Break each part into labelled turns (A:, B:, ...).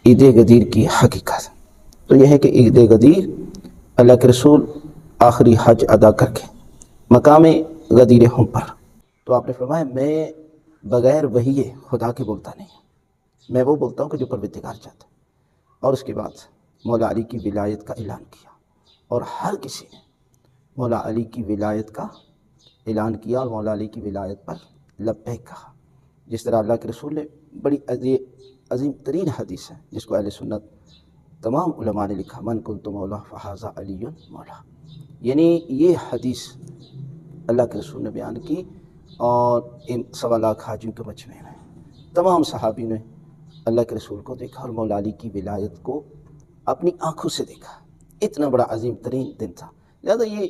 A: عید غدیر کی حقیقت تو یہ ہے کہ عید غدیر اللہ کے رسول آخری حج ادا کر کے مقام غدیر ہم پر، تو آپ نے فرمایا میں بغیر وحی خدا کے بولتا نہیں، میں وہ بولتا ہوں کہ جو پروردگار چاہتا ہے۔ اور اس کے بعد مولا علی کی ولایت کا اعلان کیا، اور ہر کسی نے مولا علی کی ولایت کا اعلان کیا اور مولا علی کی ولایت پر لبیک کہا۔ جس طرح اللہ کے رسول نے بڑی عظیم ترین حدیث ہے جس کو اہل سنت تمام علماء نے لکھا، من کنت مولا فہذا علی مولا، یعنی یہ حدیث اللہ کے رسول نے بیان کی، اور ان 1.25 لاکھ حاجیوں کے مجمع میں تمام صحابی نے اللہ کے رسول کو دیکھا اور مولا علی کی ولایت کو اپنی آنکھوں سے دیکھا۔ اتنا بڑا عظیم ترین دن تھا، لہذا یہ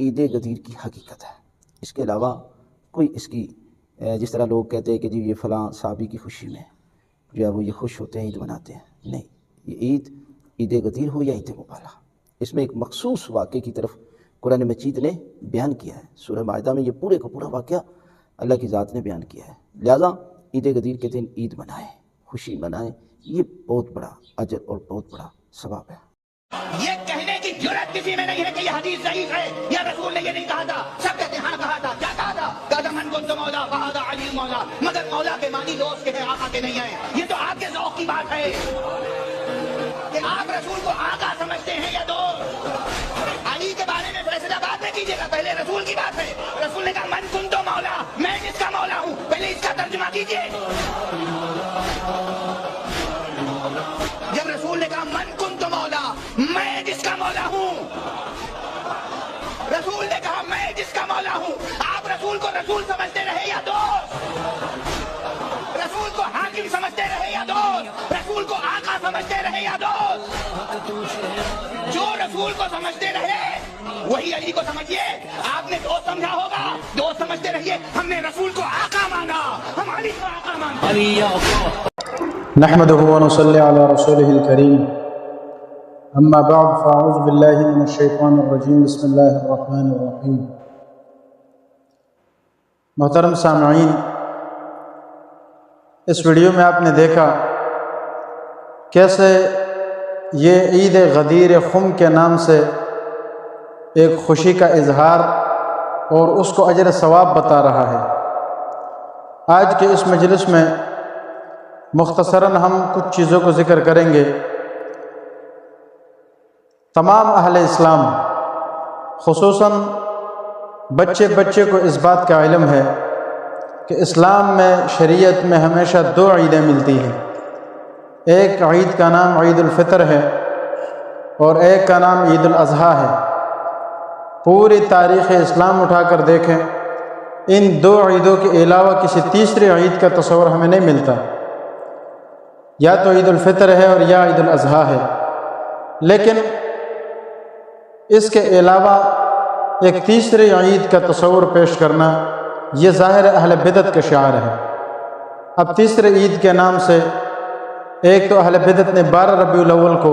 A: عید غدیر کی حقیقت ہے۔ اس کے علاوہ کوئی اس کی جس طرح لوگ کہتے ہیں کہ جی یہ فلاں صحابی کی خوشی میں جو ہے وہ یہ خوش ہوتے ہیں، عید مناتے ہیں، نہیں، یہ عید غدیر ہو یا عید مبالغہ، اس میں ایک مخصوص واقعے کی طرف قرآن مجید نے بیان کیا ہے۔ سورہ مائدہ میں یہ پورے کا پورا واقعہ اللہ کی ذات نے بیان کیا ہے، لہذا عید غدیر کے دن عید منائیں، خوشی منائیں، یہ بہت بڑا اجر اور بہت بڑا ثواب ہے۔
B: یہ کہنے کی جرات کسی میں نہیں ہے کہ یہ حدیث ضعیف ہے یا رسول نے یہ نہیں کہا تھا۔ سب کہتے ہاں کہا تھا، کیا کہا تھا؟ کہا تھا من کنت مولا فہذا علی مولا، مگر مولا کے معنی دوست کے ہیں، آقا کے نہیں ہیں۔ یہ تو آپ کے ذوق کی بات ہے کہ آپ رسول کو آقا سمجھتے ہیں یا دوست۔ علی کے بارے میں فیصلہ بعد میں کیجیے گا، پہلے رسول کی بات ہے۔ رسول نے کہا من کنت مولا، میں جس کا مولا ہوں، پہلے اس کا ترجمہ کیجیے۔ جب رسول نے کہا من کنت مولا، میں جس کا مولا ہوں، رسول نے کہا میں جس کا مولا ہوں، آپ رسول کو رسول سمجھتے رہے یا دوست؟ رسول کو حاکم سمجھتے رہے یا دوست؟ رسول کو آقا سمجھتے رہے یا دوست؟ جو رسول کو سمجھتے رہے وہی علی کو سمجھیے۔ آپ نے دوست سمجھا ہوگا، دوست سمجھتے رہیے۔ ہم نے رسول کو آقا مانا، ہم علی کو آقا مانتے۔
C: نحمده ونصلي على رسوله الكريم، اما بعد فاعوذ بالله من الشیطان الرجیم، بسم اللہ الرحمن الرحیم۔ محترم سامعین، اس ویڈیو میں آپ نے دیکھا کیسے یہ عید غدیر خم کے نام سے ایک خوشی کا اظہار اور اس کو اجر ثواب بتا رہا ہے۔ آج کے اس مجلس میں مختصراً ہم کچھ چیزوں کو ذکر کریں گے۔ تمام اہل اسلام خصوصاً بچے کو اس بات کا علم ہے کہ اسلام میں، شریعت میں ہمیشہ 2 عیدیں ملتی ہیں۔ ایک عید کا نام عید الفطر ہے اور ایک کا نام عید الاضحیٰ ہے۔ پوری تاریخ اسلام اٹھا کر دیکھیں، ان 2 عیدوں کے علاوہ کسی تیسری عید کا تصور ہمیں نہیں ملتا، یا تو عید الفطر ہے اور یا عید الاضحیٰ ہے۔ لیکن اس کے علاوہ ایک تیسری عید کا تصور پیش کرنا یہ ظاہر اہل بدعت کا شعار ہے۔ اب تیسرے عید کے نام سے ایک تو اہل بدعت نے 12 ربیع الاول کو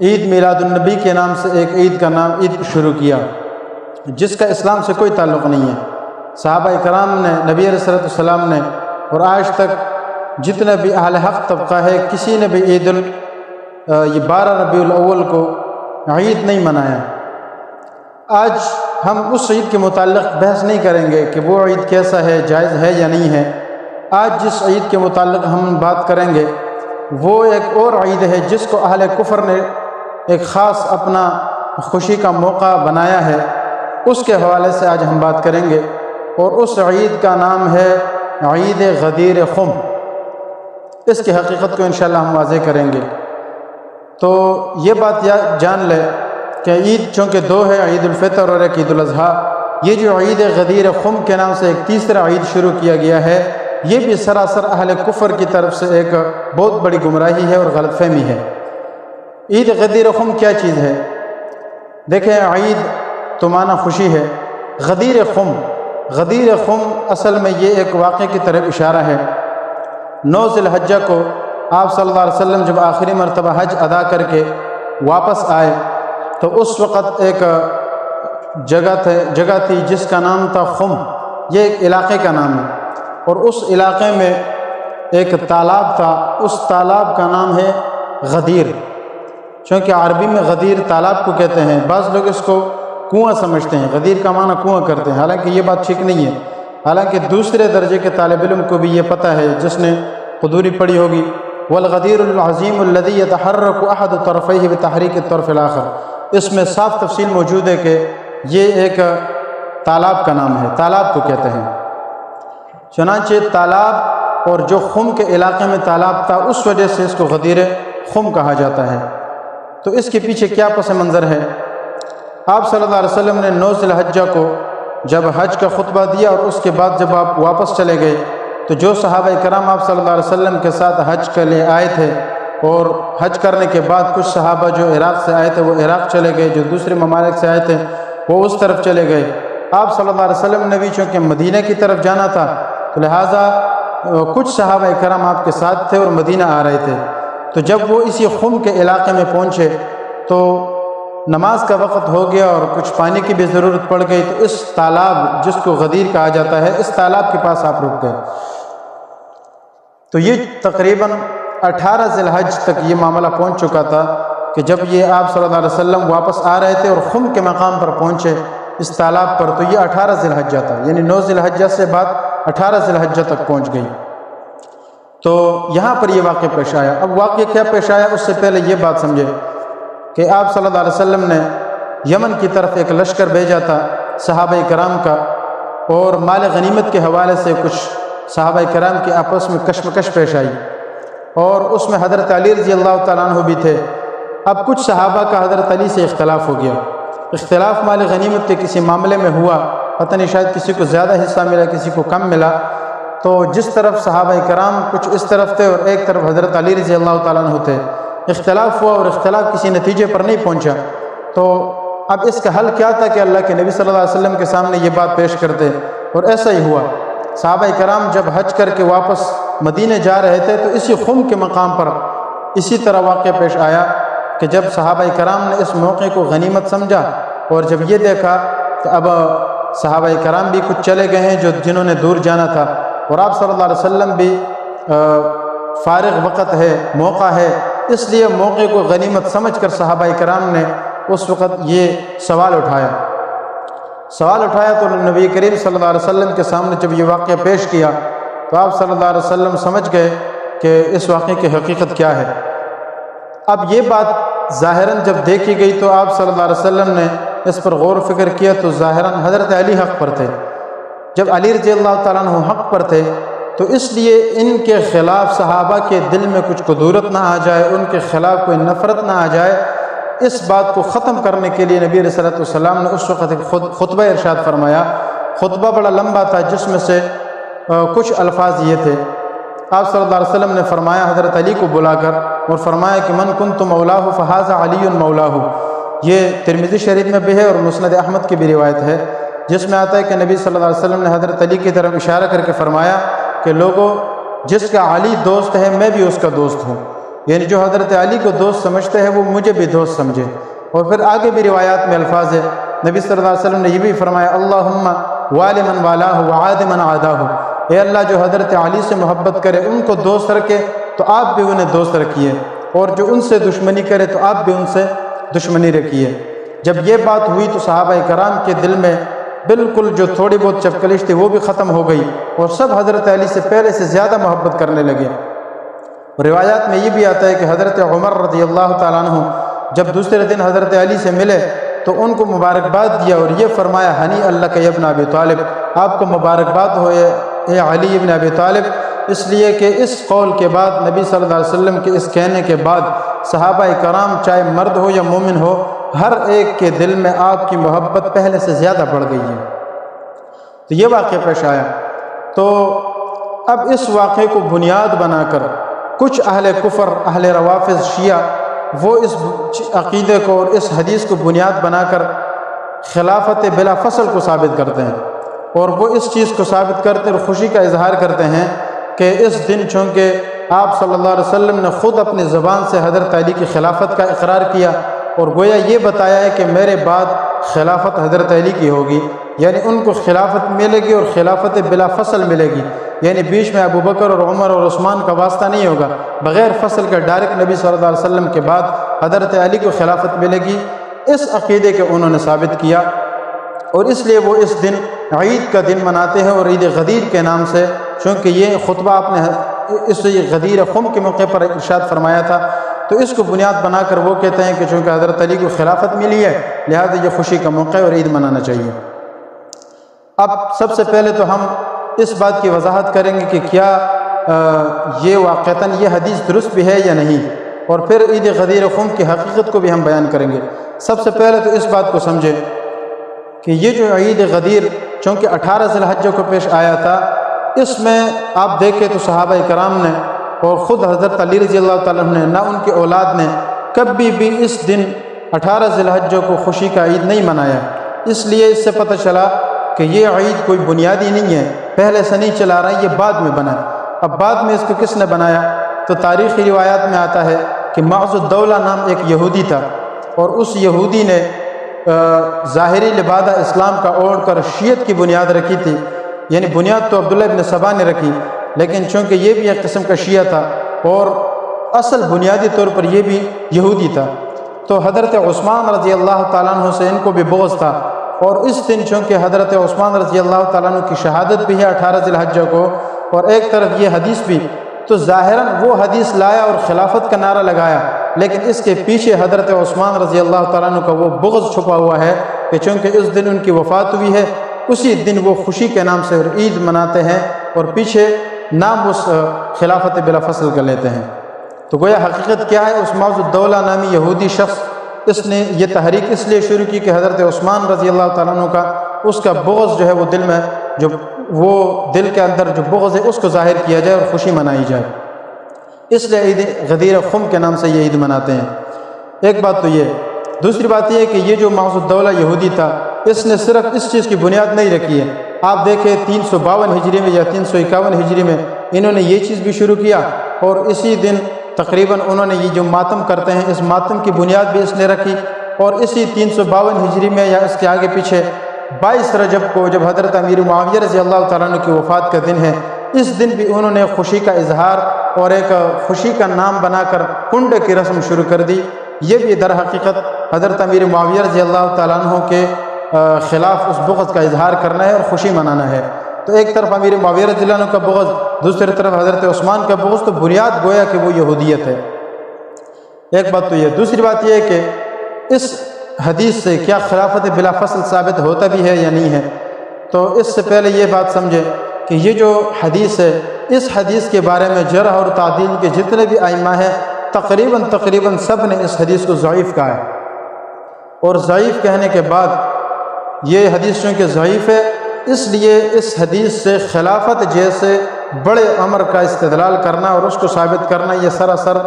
C: عید میلاد النبی کے نام سے ایک عید کا نام عید شروع کیا، جس کا اسلام سے کوئی تعلق نہیں ہے۔ صحابہ کرام نے، نبی علیہ السلام نے، اور آج تک جتنا بھی اہل حق طبقہ ہے، کسی نے بھی یہ 12 ربیع الاول کو عید نہیں منایا۔ آج ہم اس عید کے متعلق بحث نہیں کریں گے کہ وہ عید کیسا ہے، جائز ہے یا نہیں ہے۔ آج جس عید کے متعلق ہم بات کریں گے وہ ایک اور عید ہے جس کو اہل کفر نے ایک خاص اپنا خوشی کا موقع بنایا ہے، اس کے حوالے سے آج ہم بات کریں گے، اور اس عید کا نام ہے عید غدیر خم۔ اس کی حقیقت کو انشاءاللہ ہم واضح کریں گے۔ تو یہ بات جان لے کہ عید چونکہ 2 ہے، عید الفطر اور ایک عید الاضحیٰ، یہ جو عید غدیر خم کے نام سے ایک تیسرا عید شروع کیا گیا ہے، یہ بھی سراسر اہل کفر کی طرف سے ایک بہت بڑی گمراہی ہے اور غلط فہمی ہے۔ عید غدیر خم کیا چیز ہے؟ دیکھیں، عید تو معنی خوشی ہے، غدیر خم اصل میں یہ ایک واقعے کی طرف اشارہ ہے۔ 9 ذی الحجہ کو آپ صلی اللہ علیہ وسلم جب آخری مرتبہ حج ادا کر کے واپس آئے تو اس وقت ایک جگہ تھی جس کا نام تھا خم، یہ ایک علاقے کا نام ہے، اور اس علاقے میں ایک تالاب تھا، اس تالاب کا نام ہے غدیر، چونکہ عربی میں غدیر تالاب کو کہتے ہیں، بعض لوگ اس کو کنواں سمجھتے ہیں، غدیر کا معنی کنواں کرتے ہیں، حالانکہ یہ بات ٹھیک نہیں ہے۔ حالانکہ دوسرے درجے کے طالب علم کو بھی یہ پتہ ہے، جس نے قدوری پڑھی ہوگی، والغدیر العظیم الذی یتحرک احد طرفیہ بتحریک الطرف الاخر، اس میں صاف تفصیل موجود ہے کہ یہ ایک تالاب کا نام ہے، تالاب کو کہتے ہیں۔ چنانچہ تالاب، اور جو خم کے علاقے میں تالاب تھا اس وجہ سے اس کو غدیر خم کہا جاتا ہے۔ تو اس کے پیچھے کیا پس منظر ہے؟ آپ صلی اللہ علیہ وسلم نے 9 ذی الحجہ کو جب حج کا خطبہ دیا اور اس کے بعد جب آپ واپس چلے گئے تو جو صحابہ کرام آپ صلی اللہ علیہ وسلم کے ساتھ حج کے لیے آئے تھے، اور حج کرنے کے بعد کچھ صحابہ جو عراق سے آئے تھے وہ عراق چلے گئے، جو دوسرے ممالک سے آئے تھے وہ اس طرف چلے گئے۔ آپ صلی اللہ علیہ وسلم نے بھی چونکہ مدینہ کی طرف جانا تھا تو لہٰذا کچھ صحابہ کرام آپ کے ساتھ تھے اور مدینہ آ رہے تھے۔ تو جب وہ اسی خم کے علاقے میں پہنچے تو نماز کا وقت ہو گیا اور کچھ پانی کی بھی ضرورت پڑ گئی، تو اس تالاب جس کو غدیر کہا جاتا ہے، اس تالاب کے پاس آپ رک گئے۔ تو یہ تقریباً 18 ذی الحج تک یہ معاملہ پہنچ چکا تھا کہ جب یہ آپ صلی اللہ علیہ وسلم واپس آ رہے تھے اور خم کے مقام پر پہنچے اس تالاب پر، تو یہ 18 ذی الحجہ تھا، یعنی 9 ذی الحجہ سے بعد 18 ذی الحجہ تک پہنچ گئی۔ تو یہاں پر یہ واقعہ پیش آیا۔ اب واقعہ کیا پیش آیا اس سے پہلے یہ بات سمجھے کہ آپ صلی اللہ علیہ وسلم نے یمن کی طرف ایک لشکر بھیجا تھا صحابہ کرام کا، اور مال غنیمت کے حوالے سے کچھ صحابہ کرام کے آپس میں کشمکش پیش آئی، اور اس میں حضرت علی رضی اللہ تعالیٰ عنہ بھی تھے۔ اب کچھ صحابہ کا حضرت علی سے اختلاف ہو گیا، اختلاف مال غنیمت کے کسی معاملے میں ہوا، پتہ نہیں شاید کسی کو زیادہ حصہ ملا کسی کو کم ملا، تو جس طرف صحابہ کرام کچھ اس طرف تھے اور ایک طرف حضرت علی رضی اللہ تعالیٰ عنہ تھے، اختلاف ہوا اور اختلاف کسی نتیجے پر نہیں پہنچا۔ تو اب اس کا حل کیا تھا کہ اللہ کے نبی صلی اللہ علیہ وسلم کے سامنے یہ بات پیش کرتے، اور ایسا ہی ہوا۔ صحابہ کرام جب حج کر کے واپس مدینہ جا رہے تھے تو اسی خم کے مقام پر اسی طرح واقعہ پیش آیا کہ جب صحابہ کرام نے اس موقع کو غنیمت سمجھا، اور جب یہ دیکھا کہ اب صحابہ کرام بھی کچھ چلے گئے ہیں جنہوں نے دور جانا تھا، اور آپ صلی اللہ علیہ وسلم بھی فارغ وقت ہے، موقع ہے، اس لیے موقع کو غنیمت سمجھ کر صحابہ کرام نے اس وقت یہ سوال اٹھایا تو نبی کریم صلی اللہ علیہ وسلم کے سامنے جب یہ واقعہ پیش کیا تو آپ صلی اللہ علیہ وسلم سمجھ گئے کہ اس واقعے کی حقیقت کیا ہے۔ اب یہ بات ظاہراً جب دیکھی گئی تو آپ صلی اللہ علیہ وسلم نے اس پر غور و فکر کیا تو ظاہراً حضرت علی حق پر تھے۔ جب علی رضی اللہ تعالیٰ عنہ حق پر تھے تو اس لیے ان کے خلاف صحابہ کے دل میں کچھ کدورت نہ آ جائے، ان کے خلاف کوئی نفرت نہ آ جائے، اس بات کو ختم کرنے کے لیے نبی صلی اللہ علیہ وسلم نے اس وقت ایک خطبہ ارشاد فرمایا۔ خطبہ بڑا لمبا تھا جس میں سے کچھ الفاظ یہ تھے۔ آپ صلی اللہ علیہ وسلم نے فرمایا حضرت علی کو بلا کر اور فرمایا کہ من کنت مولاہ فہذا علی مولاہ۔ یہ ترمذی شریف میں بھی ہے اور مسند احمد کی بھی روایت ہے، جس میں آتا ہے کہ نبی صلی اللہ علیہ وسلم نے حضرت علی کی طرف اشارہ کر کے فرمایا کہ لوگوں، جس کا علی دوست ہے میں بھی اس کا دوست ہوں، یعنی جو حضرت علی کو دوست سمجھتے ہیں وہ مجھے بھی دوست سمجھے۔ اور پھر آگے بھی روایات میں الفاظ ہے، نبی صلی اللہ علیہ وسلم نے یہ بھی فرمایا اللہم والی من والاہ وعاد من عاداہ، اے اللہ جو حضرت علی سے محبت کرے ان کو دوست رکھے تو آپ بھی انہیں دوست رکھیے، اور جو ان سے دشمنی کرے تو آپ بھی ان سے دشمنی رکھیے۔ جب یہ بات ہوئی تو صحابہ کرام کے دل میں بالکل جو تھوڑی بہت چپکلش تھی وہ بھی ختم ہو گئی، اور سب حضرت علی سے پہلے سے زیادہ محبت کرنے لگے۔ روایات میں یہ بھی آتا ہے کہ حضرت عمر رضی اللہ تعالیٰ عنہ جب دوسرے دن حضرت علی سے ملے تو ان کو مبارکباد دیا اور یہ فرمایا ہنی اللہ کا ابن ابی طالب، آپ کو مبارکباد ہو اے علی ابن ابی طالب، اس لیے کہ اس قول کے بعد نبی صلی اللہ علیہ وسلم کے اس کہنے کے بعد صحابہ کرام چاہے مرد ہو یا مومن ہو، ہر ایک کے دل میں آپ کی محبت پہلے سے زیادہ بڑھ گئی ہے۔ تو یہ واقعہ پیش آیا۔ تو اب اس واقعے کو بنیاد بنا کر کچھ اہل کفر، اہل روافض شیعہ، وہ اس عقیدے کو اور اس حدیث کو بنیاد بنا کر خلافت بلا فصل کو ثابت کرتے ہیں، اور وہ اس چیز کو ثابت کرتے اور خوشی کا اظہار کرتے ہیں کہ اس دن چونکہ آپ صلی اللہ علیہ وسلم نے خود اپنی زبان سے حضرت علی کی خلافت کا اقرار کیا اور گویا یہ بتایا ہے کہ میرے بعد خلافت حضرت علی کی ہوگی، یعنی ان کو خلافت ملے گی اور خلافت بلا فصل ملے گی، یعنی بیچ میں ابو بکر اور عمر اور عثمان کا واسطہ نہیں ہوگا، بغیر فصل کے ڈائریکٹ نبی صلی اللہ علیہ وسلم کے بعد حضرت علی کو خلافت ملے گی۔ اس عقیدے کے انہوں نے ثابت کیا، اور اس لیے وہ اس دن عید کا دن مناتے ہیں، اور عید غدیر کے نام سے، چونکہ یہ خطبہ آپ نے اس غدیر خم کے موقع پر ارشاد فرمایا تھا، تو اس کو بنیاد بنا کر وہ کہتے ہیں کہ چونکہ حضرت علی کو خلافت ملی ہے لہذا یہ خوشی کا موقع ہے اور عید منانا چاہیے۔ اب سب سے پہلے تو ہم اس بات کی وضاحت کریں گے کہ کیا یہ واقعتاً یہ حدیث درست بھی ہے یا نہیں، اور پھر عید غدیر خم کی حقیقت کو بھی ہم بیان کریں گے۔ سب سے پہلے تو اس بات کو سمجھیں کہ یہ جو عید غدیر چونکہ 18 ذی الحجہ کو پیش آیا تھا، اس میں آپ دیکھیں تو صحابہ کرام نے اور خود حضرت علی رضی اللہ تعالیٰ عنہ نے، نہ ان کی اولاد نے کبھی بھی اس دن 18 ذی الحجہ کو خوشی کا عید نہیں منایا۔ اس لیے اس سے پتہ چلا کہ یہ عید کوئی بنیادی نہیں ہے، پہلے سے نہیں چلا رہا ہے، یہ بعد میں بنا۔ اب بعد میں اس کو کس نے بنایا؟ تو تاریخی روایات میں آتا ہے کہ معز الدولہ نام ایک یہودی تھا، اور اس یہودی نے ظاہری لبادہ اسلام کا اوڑھ کر شیعت کی بنیاد رکھی تھی، یعنی بنیاد تو عبداللہ ابن سبا نے رکھی، لیکن چونکہ یہ بھی ایک قسم کا شیعہ تھا اور اصل بنیادی طور پر یہ بھی یہودی تھا، تو حضرت عثمان رضی اللہ تعالیٰ عنہ سے ان کو بھی بغض تھا، اور اس دن چونکہ حضرت عثمان رضی اللہ تعالیٰ عنہ کی شہادت بھی ہے 18 ذی الحجہ کو، اور ایک طرف یہ حدیث بھی، تو ظاہراً وہ حدیث لایا اور خلافت کا نعرہ لگایا، لیکن اس کے پیچھے حضرت عثمان رضی اللہ تعالیٰ عنہ کا وہ بغض چھپا ہوا ہے کہ چونکہ اس دن ان کی وفات ہوئی ہے، اسی دن وہ خوشی کے نام سے عید مناتے ہیں اور پیچھے نام اس خلافت بلا فصل کا لیتے ہیں۔ تو گویا حقیقت کیا ہے؟ اس معز الدولہ نامی یہودی شخص، اس نے یہ تحریک اس لیے شروع کی کہ حضرت عثمان رضی اللہ تعالیٰ عنہ کا اس کا بغض جو ہے وہ دل میں، جو وہ دل کے اندر جو بغض ہے اس کو ظاہر کیا جائے اور خوشی منائی جائے، اس لیے عید غدیر خم کے نام سے یہ عید مناتے ہیں۔ ایک بات تو یہ، دوسری بات یہ ہے کہ یہ جو معز الدولہ یہودی تھا، اس نے صرف اس چیز کی بنیاد نہیں رکھی ہے، آپ دیکھیں 352 ہجری میں یا 351 ہجری میں انہوں نے یہ چیز بھی شروع کیا، اور اسی دن تقریباً انہوں نے یہ جو ماتم کرتے ہیں اس ماتم کی بنیاد بھی اس نے رکھی، اور اسی 352 ہجری میں یا اس کے آگے پیچھے 22 رجب کو جب حضرت امیر معاویہ رضی اللہ تعالیٰ عنہ کی وفات کا دن ہے، اس دن بھی انہوں نے خوشی کا اظہار اور ایک خوشی کا نام بنا کر کنڈے کی رسم شروع کر دی۔ یہ بھی در حقیقت حضرت امیر معاویہ رضی اللہ تعالیٰ عنہ کے خلاف اس بغض کا اظہار کرنا ہے اور خوشی منانا ہے۔ تو ایک طرف امیر معاویہ رضی اللہ عنہ کا بغض، دوسری طرف حضرت عثمان کا بغض، تو بنیاد گویا کہ وہ یہودیت ہے۔ ایک بات تو یہ، دوسری بات یہ ہے کہ اس حدیث سے کیا خلافت بلا فصل ثابت ہوتا بھی ہے یا نہیں ہے؟ تو اس سے پہلے یہ بات سمجھے کہ یہ جو حدیث ہے، اس حدیث کے بارے میں جرح اور تعدیل کے جتنے بھی ائمہ ہیں تقریباً سب نے اس حدیث کو ضعیف کہا ہے، اور ضعیف کہنے کے بعد یہ حدیث چونکہ ضعیف ہے، اس لیے اس حدیث سے خلافت جیسے بڑے امر کا استدلال کرنا اور اس کو ثابت کرنا یہ سراسر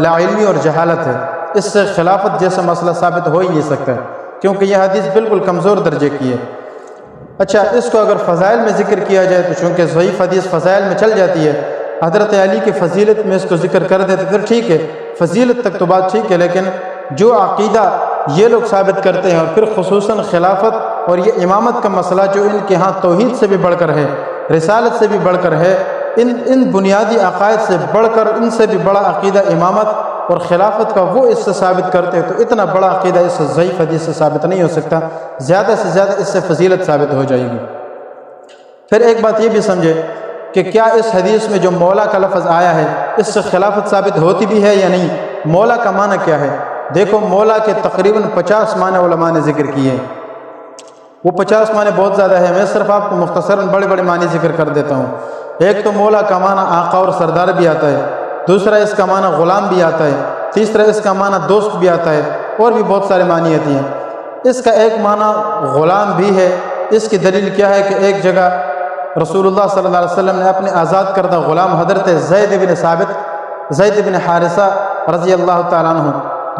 C: لا علمی اور جہالت ہے۔ اس سے خلافت جیسا مسئلہ ثابت ہو ہی نہیں سکتا ہے، کیونکہ یہ حدیث بالکل کمزور درجے کی ہے۔ اچھا، اس کو اگر فضائل میں ذکر کیا جائے تو چونکہ ضعیف حدیث فضائل میں چل جاتی ہے، حضرت علی کی فضیلت میں اس کو ذکر کر دیتے پھر ٹھیک ہے، فضیلت تک تو بات ٹھیک ہے، لیکن جو عقیدہ یہ لوگ ثابت کرتے ہیں اور پھر خصوصاً خلافت اور یہ امامت کا مسئلہ جو ان کے ہاں توحید سے بھی بڑھ کر ہے، رسالت سے بھی بڑھ کر ہے، ان بنیادی عقائد سے بڑھ کر ان سے بھی بڑا عقیدہ امامت اور خلافت کا وہ اس سے ثابت کرتے ہیں، تو اتنا بڑا عقیدہ اس سے ضعیف حدیث سے ثابت نہیں ہو سکتا، زیادہ سے زیادہ اس سے فضیلت ثابت ہو جائے گی۔ پھر ایک بات یہ بھی سمجھے کہ کیا اس حدیث میں جو مولا کا لفظ آیا ہے اس سے خلافت ثابت ہوتی بھی ہے یا نہیں؟ مولا کا معنی کیا ہے؟ دیکھو، مولا کے تقریباً 50 معنی علماء نے ذکر کیے، وہ 50 معنی بہت زیادہ ہے، میں صرف آپ کو مختصراً بڑے بڑے معنی ذکر کر دیتا ہوں۔ ایک تو مولا کا معنی آقا اور سردار بھی آتا ہے، دوسرا اس کا معنی غلام بھی آتا ہے، تیسرا اس کا معنی دوست بھی آتا ہے، اور بھی بہت سارے معنی آتی ہیں۔ اس کا ایک معنی غلام بھی ہے، اس کی دلیل کیا ہے کہ ایک جگہ رسول اللہ صلی اللہ علیہ وسلم نے اپنے آزاد کردہ غلام حضرت زید بن ثابت، زید بن حارثہ رضی اللہ تعالیٰ عنہ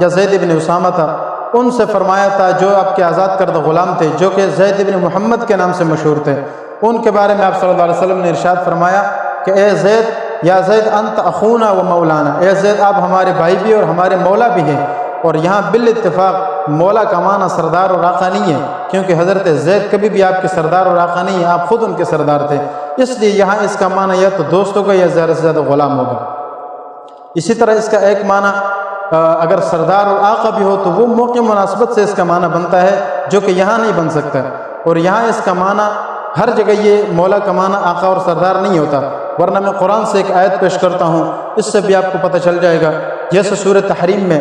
C: یا زید بن اسامہ تھا، ان سے فرمایا تھا جو آپ کے آزاد کردہ غلام تھے، جو کہ زید بن محمد کے نام سے مشہور تھے، ان کے بارے میں آپ صلی اللہ علیہ وسلم نے ارشاد فرمایا کہ اے زید، یا زید انت اخونا و مولانا، اے زید آپ ہمارے بھائی بھی اور ہمارے مولا بھی ہیں، اور یہاں بالاتفاق مولا کا معنی سردار اور آقا نہیں ہے، کیونکہ حضرت زید کبھی بھی آپ کے سردار اور آقا نہیں ہیں، آپ خود ان کے سردار تھے، اس لیے یہاں اس کا معنی یا تو دوست ہوگا یا زیادہ سے زیادہ غلام ہوگا۔ اسی طرح اس کا ایک معنی اگر سردار اور آقا بھی ہو تو وہ موقع مناسبت سے اس کا معنی بنتا ہے، جو کہ یہاں نہیں بن سکتا، اور یہاں اس کا معنی ہر جگہ یہ مولا کا معنی آقا اور سردار نہیں ہوتا، ورنہ میں قرآن سے ایک آیت پیش کرتا ہوں، اس سے بھی آپ کو پتہ چل جائے گا۔ جیسے سورۃ تحریم میں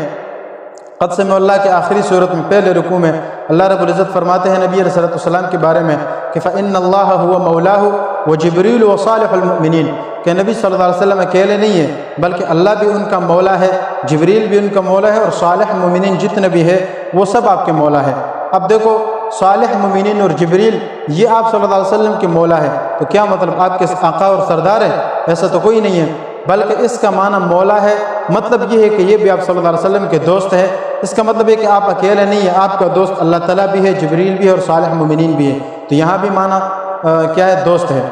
C: قد سمع اللہ کے آخری صورت میں پہلے رکوع میں اللہ رب العزت فرماتے ہیں نبی علیہ السلام کے بارے میں کہ فَإِنَّ اللَّهَ هُوَ مَوْلَاهُ وَجِبْرِيلُ وَصَالِحُ الْمُؤْمِنِينَ، کہ نبی صلی اللہ علیہ وسلم اکیلے نہیں ہیں بلکہ اللہ بھی ان کا مولا ہے، جبریل بھی ان کا مولا ہے، اور صالح مومنین جتنے بھی ہے وہ سب آپ کے مولا ہے۔ اب دیکھو صالح مومنین اور جبریل یہ آپ صلی اللہ علیہ وسلم کے مولا ہے، تو کیا مطلب آپ کے آقا اور سردار ہے؟ ایسا تو کوئی نہیں ہے، بلکہ اس کا معنی مولا ہے، مطلب یہ ہے کہ یہ بھی آپ صلی اللہ علیہ وسلم کے دوست ہیں۔ اس کا مطلب ہے کہ آپ اکیلے نہیں ہیں، آپ کا دوست اللہ تعالیٰ بھی ہے، جبریل بھی ہے، اور صالح مومنین بھی ہے، تو یہاں بھی معنی کیا ہے؟ دوست ہے۔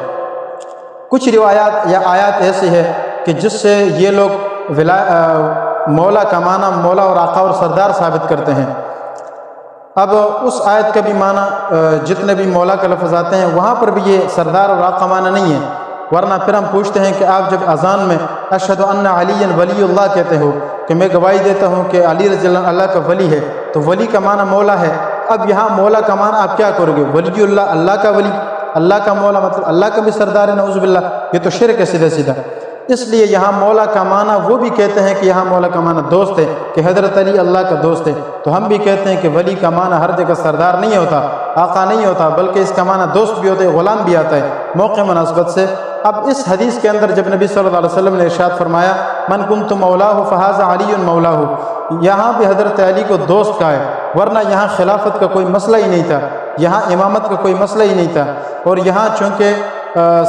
C: کچھ روایات یا آیات ایسی ہے کہ جس سے یہ لوگ مولا کا معنی مولا اور آقا اور سردار ثابت کرتے ہیں۔ اب اس آیت کا بھی معنی جتنے بھی مولا کا لفظ آتے ہیں وہاں پر بھی یہ سردار اور آقا معنی نہیں ہے، ورنہ پھر ہم پوچھتے ہیں کہ آپ جب اذان میں اشہد ان علی ولی اللہ کہتے ہو کہ میں گواہی دیتا ہوں کہ علی رضی اللہ کا ولی ہے، تو ولی کا معنی مولا ہے۔ اب یہاں مولا کا معنی آپ کیا کرو گے؟ ولی اللہ، اللہ کا ولی، اللہ کا مولا، مطلب اللہ کا بھی سردار ہے، نعوذ باللہ، یہ تو شرک ہے سیدھا سیدھا۔ اس لیے یہاں مولا کا معنی وہ بھی کہتے ہیں کہ یہاں مولا کا معنی دوست ہے، کہ حضرت علی اللہ کا دوست ہے، تو ہم بھی کہتے ہیں کہ ولی کا معنی ہر جگہ سردار نہیں ہوتا، آقا نہیں ہوتا، بلکہ اس کا معنی دوست بھی ہوتا ہے، غلام بھی آتا ہے موقع مناسبت سے۔ اب اس حدیث کے اندر جب نبی صلی اللہ علیہ وسلم نے ارشاد فرمایا من کنت مولاہ فہذا علی مولاہ، یہاں بھی حضرت علی کو دوست کہا ہے، ورنہ یہاں خلافت کا کوئی مسئلہ ہی نہیں تھا، یہاں امامت کا کوئی مسئلہ ہی نہیں تھا، اور یہاں چونکہ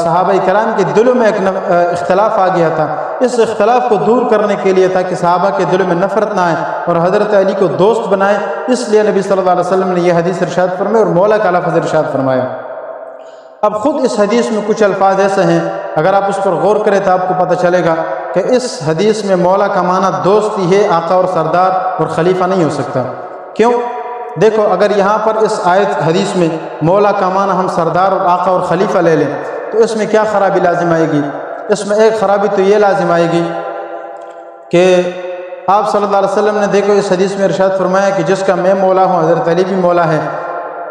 C: صحابہ کرام کے دلوں میں ایک اختلاف آ گیا تھا، اس اختلاف کو دور کرنے کے لیے تاکہ صحابہ کے دلوں میں نفرت نہ آئے اور حضرت علی کو دوست بنائے، اس لیے نبی صلی اللہ علیہ وسلم نے یہ حدیث ارشاد فرمائی اور مولا کا لفظ ارشاد فرمایا۔ اب خود اس حدیث میں کچھ الفاظ ایسے ہیں اگر آپ اس پر غور کریں تو آپ کو پتہ چلے گا کہ اس حدیث میں مولا کا معنی دوست ہی ہے، آقا اور سردار اور خلیفہ نہیں ہو سکتا۔ کیوں؟ دیکھو اگر یہاں پر اس آیت حدیث میں مولا کا معنی ہم سردار اور آقا اور خلیفہ لے لیں تو اس میں کیا خرابی لازم آئے گی؟ اس میں ایک خرابی تو یہ لازم آئے گی کہ آپ صلی اللہ علیہ وسلم نے دیکھو اس حدیث میں ارشاد فرمایا کہ جس کا میں مولا ہوں حضرت علی بھی مولا ہے۔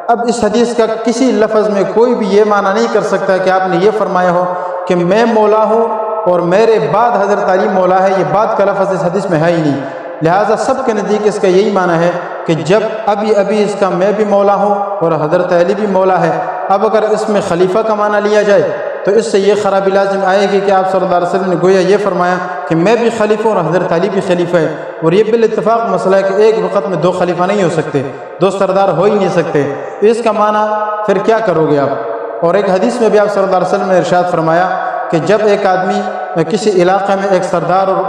C: اب اس حدیث کا کسی لفظ میں کوئی بھی یہ معنی نہیں کر سکتا کہ آپ نے یہ فرمایا ہو کہ میں مولا ہوں اور میرے بعد حضرت علی مولا ہے، یہ بعد کا لفظ اس حدیث میں ہے ہی نہیں، لہٰذا سب کے نزدیک اس کا یہی معنی ہے کہ جب ابھی اس کا میں بھی مولا ہوں اور حضرت علی بھی مولا ہے۔ اب اگر اس میں خلیفہ کا معنی لیا جائے تو اس سے یہ خرابی لازم آئے گی کہ آپ صلی اللہ علیہ وسلم نے گویا یہ فرمایا کہ میں بھی خلیفہ ہوں اور حضرت علی بھی خلیفہ ہے، اور یہ بالاتفاق مسئلہ ہے کہ ایک وقت میں دو خلیفہ نہیں ہو سکتے، دو سردار ہو ہی نہیں سکتے، اس کا معنی پھر کیا کرو گے آپ؟ اور ایک حدیث میں بھی آپ صلی اللہ علیہ وسلم نے ارشاد فرمایا کہ جب ایک آدمی کسی علاقے میں ایک سردار اور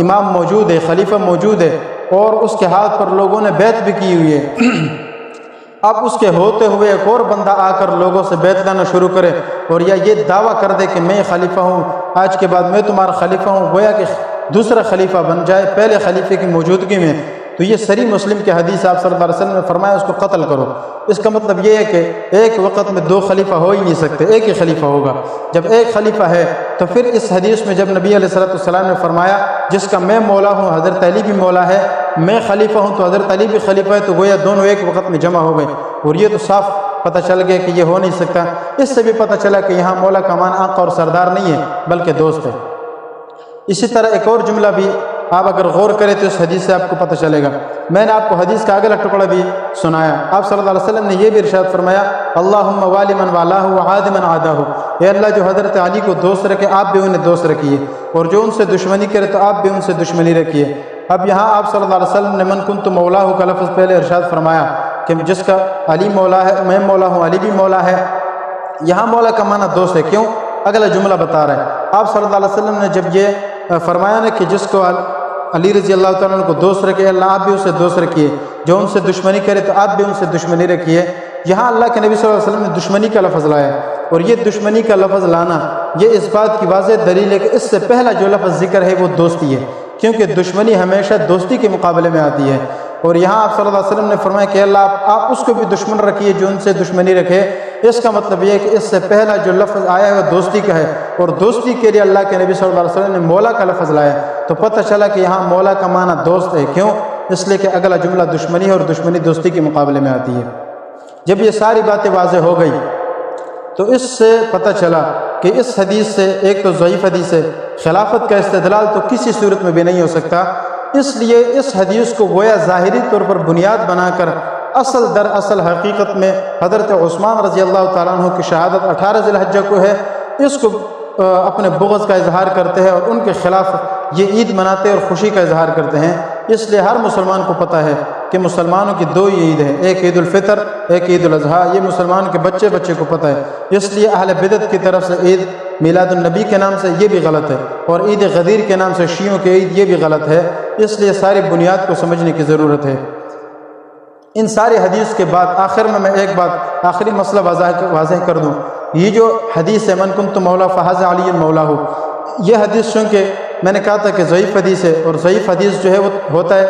C: امام موجود ہے، خلیفہ موجود ہے، اور اس کے ہاتھ پر لوگوں نے بیعت بھی کی ہوئی ہے، اب اس کے ہوتے ہوئے ایک اور بندہ آ کر لوگوں سے بیعت لینا شروع کرے اور یا یہ دعویٰ کر دے کہ میں خلیفہ ہوں، آج کے بعد میں تمہارا خلیفہ ہوں، گویا کہ دوسرا خلیفہ بن جائے پہلے خلیفے کی موجودگی میں، تو یہ صحیح مسلم کی حدیث آپ صلی اللہ علیہ وسلم نے فرمایا اس کو قتل کرو۔ اس کا مطلب یہ ہے کہ ایک وقت میں دو خلیفہ ہو ہی نہیں سکتے، ایک ہی خلیفہ ہوگا۔ جب ایک خلیفہ ہے تو پھر اس حدیث میں جب نبی علیہ السلام نے فرمایا جس کا میں مولا ہوں حضرت علی بھی مولا ہے، میں خلیفہ ہوں تو حضرت علی بھی خلیفہ ہے، تو گویا دونوں ایک وقت میں جمع ہو گئے، اور یہ تو صاف پتہ چل گیا کہ یہ ہو نہیں سکتا۔ اس سے بھی پتہ چلا کہ یہاں مولا کا معنی آقا اور سردار نہیں ہے بلکہ دوست ہے۔ اسی طرح ایک اور جملہ بھی آپ اگر غور کریں تو اس حدیث سے آپ کو پتہ چلے گا۔ میں نے آپ کو حدیث کا اگلا ٹکڑا بھی سنایا، آپ صلی اللہ علیہ وسلم نے یہ بھی ارشاد فرمایا اللہم والی من والاہ وعاد من عاداہ، اے اللہ جو حضرت علی کو دوست رکھے آپ بھی انہیں دوست رکھیے، اور جو ان سے دشمنی کرے تو آپ بھی ان سے دشمنی رکھیے۔ اب یہاں آپ صلی اللہ علیہ وسلم نے من کنت مولاہ کا لفظ پہلے ارشاد فرمایا کہ جس کا علی مولا ہے، میں مولا ہوں، علی بھی مولا ہے، یہاں مولا کا معنی دوست ہے۔ کیوں؟ اگلا جملہ بتا رہا ہے، آپ صلی اللہ علیہ وسلم نے جب یہ فرمایا نا کہ جس کو علی رضی اللہ تعالیٰ عنہ کو دوست رکھے اللہ آپ بھی اسے دوست رکھیے، جو ان سے دشمنی کرے تو آپ بھی ان سے دشمنی رکھیے، یہاں اللہ کے نبی صلی اللہ علیہ وسلم نے دشمنی کا لفظ لایا، اور یہ دشمنی کا لفظ لانا یہ اس بات کی واضح دلیل ہے کہ اس سے پہلا جو لفظ ذکر ہے وہ دوستی ہے، کیونکہ دشمنی ہمیشہ دوستی کے مقابلے میں آتی ہے۔ اور یہاں آپ صلی اللہ علیہ وسلم نے فرمایا کہ اللہ آپ اس کو بھی دشمن رکھیے جو ان سے دشمنی رکھے۔ اس کا مطلب یہ ہے کہ اس سے پہلا جو لفظ آیا ہے وہ دوستی کا ہے، اور دوستی کے لیے اللہ کے نبی صلی اللہ علیہ وسلم نے مولا کا لفظ لایا، تو پتہ چلا کہ یہاں مولا کا معنی دوست ہے۔ کیوں؟ اس لیے کہ اگلا جملہ دشمنی ہے، اور دشمنی دوستی کے مقابلے میں آتی ہے۔ جب یہ ساری باتیں واضح ہو گئی تو اس سے پتہ چلا کہ اس حدیث سے، ایک تو ضعیف حدیث ہے، خلافت کا استدلال تو کسی صورت میں بھی نہیں ہو سکتا، اس لیے اس حدیث کو گویا ظاہری طور پر بنیاد بنا کر اصل در اصل حقیقت میں حضرت عثمان رضی اللہ تعالیٰ عنہ کی شہادت 18 ذی الحجہ کو ہے، اس کو اپنے بغض کا اظہار کرتے ہیں اور ان کے خلاف یہ عید مناتے اور خوشی کا اظہار کرتے ہیں۔ اس لیے ہر مسلمان کو پتہ ہے کہ مسلمانوں کی دو عید ہیں، ایک عید الفطر، ایک عید الاضحیٰ، یہ مسلمان کے بچے کو پتہ ہے۔ اس لیے اہل بدعت کی طرف سے عید میلاد النبی کے نام سے یہ بھی غلط ہے، اور عید غدیر کے نام سے شیعوں کی عید یہ بھی غلط ہے۔ اس لیے ساری بنیاد کو سمجھنے کی ضرورت ہے۔ ان ساری حدیث کے بعد آخر میں ایک بات، آخری مسئلہ واضح کر دوں۔ یہ جو حدیث ہے من کنت مولا فہذا علی مولا ہو، یہ حدیث چونکہ میں نے کہا تھا کہ ضعیف حدیث ہے، اور ضعیف حدیث جو ہے وہ ہوتا ہے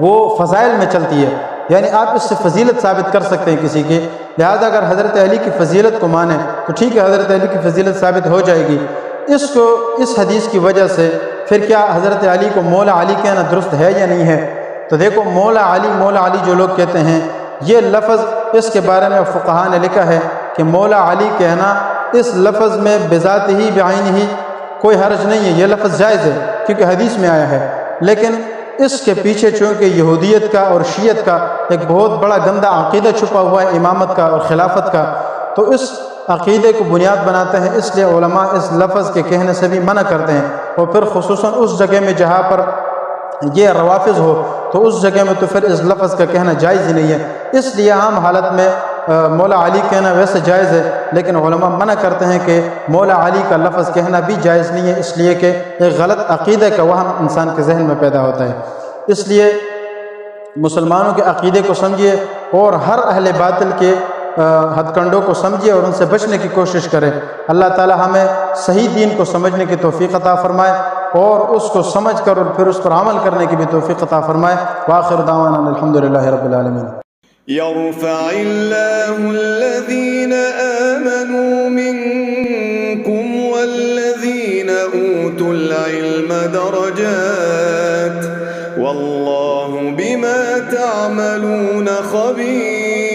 C: وہ فضائل میں چلتی ہے، یعنی آپ اس سے فضیلت ثابت کر سکتے ہیں کسی کی، لہذا اگر حضرت علی کی فضیلت کو مانیں تو ٹھیک ہے، حضرت علی کی فضیلت ثابت ہو جائے گی۔ اس حدیث کی وجہ سے پھر کیا حضرت علی کو مولا علی کہنا درست ہے یا نہیں ہے؟ تو دیکھو مولا علی جو لوگ کہتے ہیں، یہ لفظ اس کے بارے میں فقہاء نے لکھا ہے کہ مولا علی کہنا اس لفظ میں بذات ہی بعین ہی کوئی حرج نہیں ہے، یہ لفظ جائز ہے کیونکہ حدیث میں آیا ہے، لیکن اس کے پیچھے چونکہ یہودیت کا اور شیعت کا ایک بہت بڑا گندا عقیدہ چھپا ہوا ہے امامت کا اور خلافت کا، تو اس عقیدے کو بنیاد بناتے ہیں، اس لیے علماء اس لفظ کے کہنے سے بھی منع کرتے ہیں، اور پھر خصوصاً اس جگہ میں جہاں پر یہ روافظ ہو تو اس جگہ میں تو پھر اس لفظ کا کہنا جائز ہی نہیں ہے۔ اس لیے عام حالت میں مولا علی کہنا ویسے جائز ہے، لیکن علماء منع کرتے ہیں کہ مولا علی کا لفظ کہنا بھی جائز نہیں ہے، اس لیے کہ ایک غلط عقیدے کا وہم انسان کے ذہن میں پیدا ہوتا ہے۔ اس لیے مسلمانوں کے عقیدے کو سمجھیے اور ہر اہل باطل کے ہتھ کنڈوں کو سمجھیے اور ان سے بچنے کی کوشش کرے۔ اللہ تعالی ہمیں صحیح دین کو سمجھنے کی توفیق عطا فرمائے اور اس کو سمجھ کر اور پھر اس پر عمل کرنے کی بھی توفیق عطا فرمائے۔ وآخر دعوانا الحمدللہ رب العالمین۔
D: يرفع الله الذين آمنوا منكم والذين أوتوا العلم درجات والله بما تعملون خبير۔